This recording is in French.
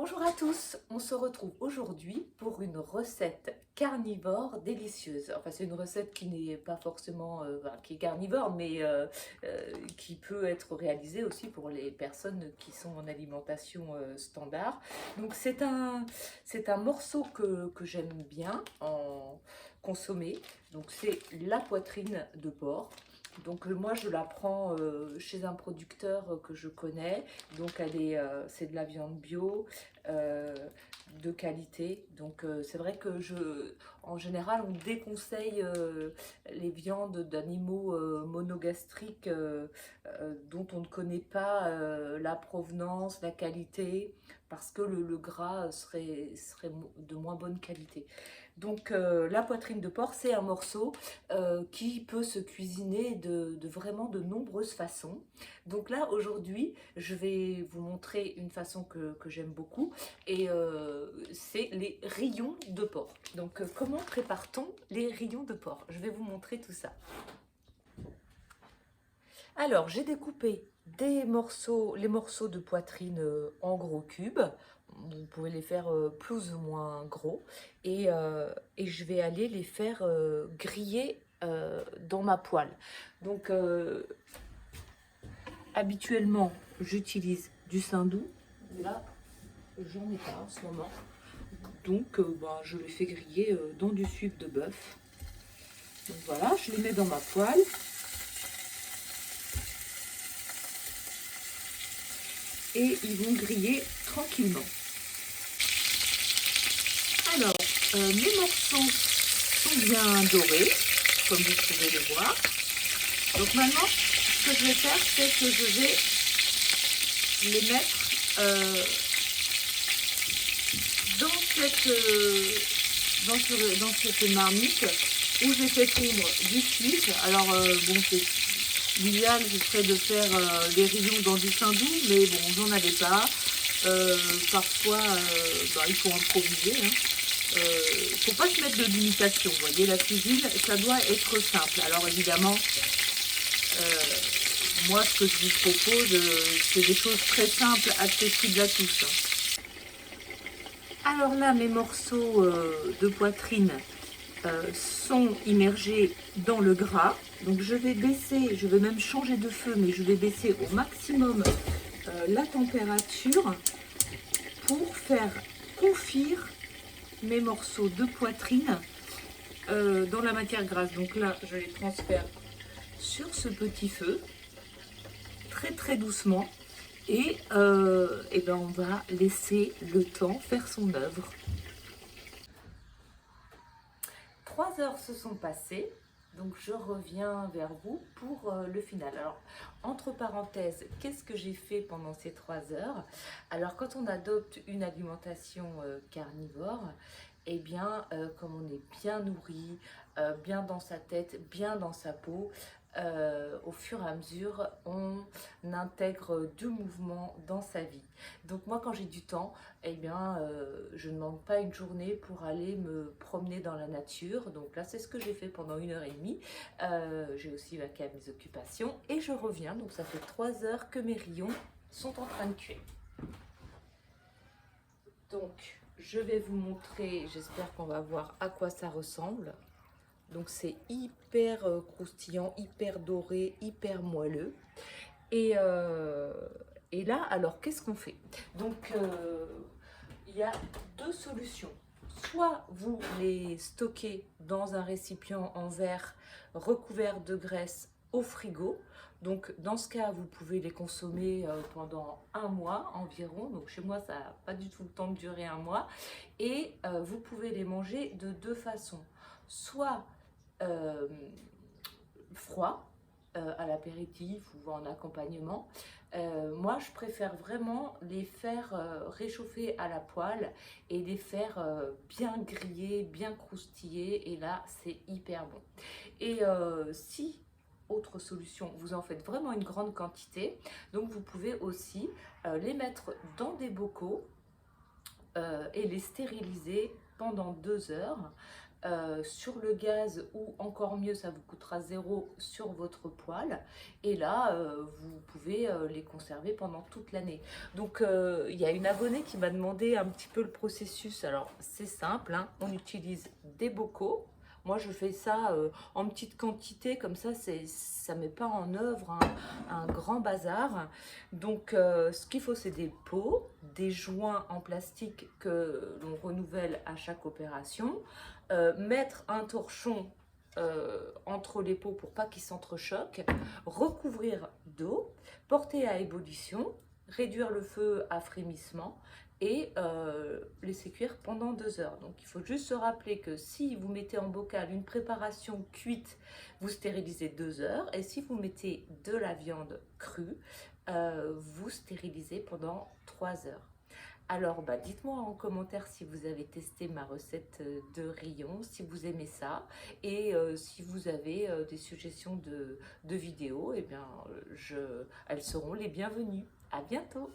Bonjour à tous, on se retrouve aujourd'hui pour une recette carnivore délicieuse. Enfin, c'est une recette qui n'est pas forcément qui est carnivore, mais qui peut être réalisée aussi pour les personnes qui sont en alimentation standard. Donc c'est un morceau que j'aime bien en consommer. Donc c'est la poitrine de porc. Donc moi je la prends chez un producteur que je connais. Donc c'est de la viande bio euh, de qualité. Donc c'est vrai que en général, on déconseille les viandes d'animaux monogastriques dont on ne connaît pas la provenance, la qualité, parce que le gras serait de moins bonne qualité. Donc la poitrine de porc, c'est un morceau qui peut se cuisiner de vraiment de nombreuses façons. Donc là, aujourd'hui, je vais vous montrer une façon que j'aime beaucoup, et c'est les rayons de porc. Donc comment prépare-t-on les rayons de porc? Je vais vous montrer tout ça. Alors, j'ai découpé les morceaux de poitrine en gros cubes. Vous pouvez les faire plus ou moins gros. Et je vais aller les faire griller dans ma poêle. Donc, habituellement, j'utilise du saindoux. Là, j'en ai pas en ce moment. Donc, je les fais griller dans du sucre de bœuf. Donc voilà, je les mets dans ma poêle. Et ils vont griller tranquillement. Alors, mes morceaux sont bien dorés, comme vous pouvez le voir. Donc maintenant, ce que je vais faire, c'est que je vais les mettre dans cette marmite où j'ai fait fondre du sucre. Alors, l'idéal, ce serait de faire les rayons dans du saindoux, mais bon, j'en avais pas. Parfois, il faut improviser. Faut pas se mettre de limitation. Vous voyez, la cuisine, ça doit être simple. Alors évidemment, moi, ce que je vous propose, c'est des choses très simples, accessibles à tous. Alors là, mes morceaux de poitrine sont immergés dans le gras. Donc je vais baisser, je vais même changer de feu, mais je vais baisser au maximum la température pour faire confire mes morceaux de poitrine dans la matière grasse. Donc là, je les transfère sur ce petit feu, très très doucement, et on va laisser le temps faire son œuvre. 3 heures se sont passées, donc je reviens vers vous pour le final. Alors, entre parenthèses, qu'est-ce que j'ai fait pendant ces 3 heures? Alors, quand on adopte une alimentation carnivore, eh bien, comme on est bien nourri, bien dans sa tête, bien dans sa peau, au fur et à mesure, on intègre du mouvement dans sa vie. Donc moi, quand j'ai du temps, eh bien, je ne manque pas une journée pour aller me promener dans la nature. Donc là, c'est ce que j'ai fait pendant 1 heure et demie. J'ai aussi vaqué à mes occupations et je reviens. Donc ça fait 3 heures que mes rayons sont en train de cuire. Donc, je vais vous montrer, j'espère qu'on va voir à quoi ça ressemble. Donc c'est hyper croustillant, hyper doré, hyper moelleux. Et, euh, et là, alors qu'est-ce qu'on fait? Donc il y a deux solutions. Soit vous les stockez dans un récipient en verre recouvert de graisse au frigo. Donc dans ce cas, vous pouvez les consommer pendant 1 mois environ. Donc chez moi, ça n'a pas du tout le temps de durer 1 mois. Et vous pouvez les manger de deux façons. Soit euh, froid, à l'apéritif ou en accompagnement. Moi, je préfère vraiment les faire réchauffer à la poêle et les faire bien griller, bien croustiller. Et là, c'est hyper bon. Et si, autre solution, vous en faites vraiment une grande quantité, donc vous pouvez aussi les mettre dans des bocaux et les stériliser pendant 2 heures. sur le gaz, ou encore mieux, ça vous coûtera zéro sur votre poêle. Et là, vous pouvez les conserver pendant toute l'année. Donc, il y a une abonnée qui m'a demandé un petit peu le processus. Alors, c'est simple, hein, on utilise des bocaux. Moi, je fais ça en petite quantité, comme ça ne met pas en œuvre un grand bazar. Donc, ce qu'il faut, c'est des pots, des joints en plastique que l'on renouvelle à chaque opération, mettre un torchon entre les pots pour pas qu'ils s'entrechoquent, recouvrir d'eau, porter à ébullition, réduire le feu à frémissement et laisser cuire pendant 2 heures. Donc il faut juste se rappeler que si vous mettez en bocal une préparation cuite, vous stérilisez 2 heures, et si vous mettez de la viande crue, vous stérilisez pendant 3 heures. Alors, bah, dites-moi en commentaire si vous avez testé ma recette de rillons, si vous aimez ça, et si vous avez des suggestions de vidéos, eh bien, elles seront les bienvenues. À bientôt!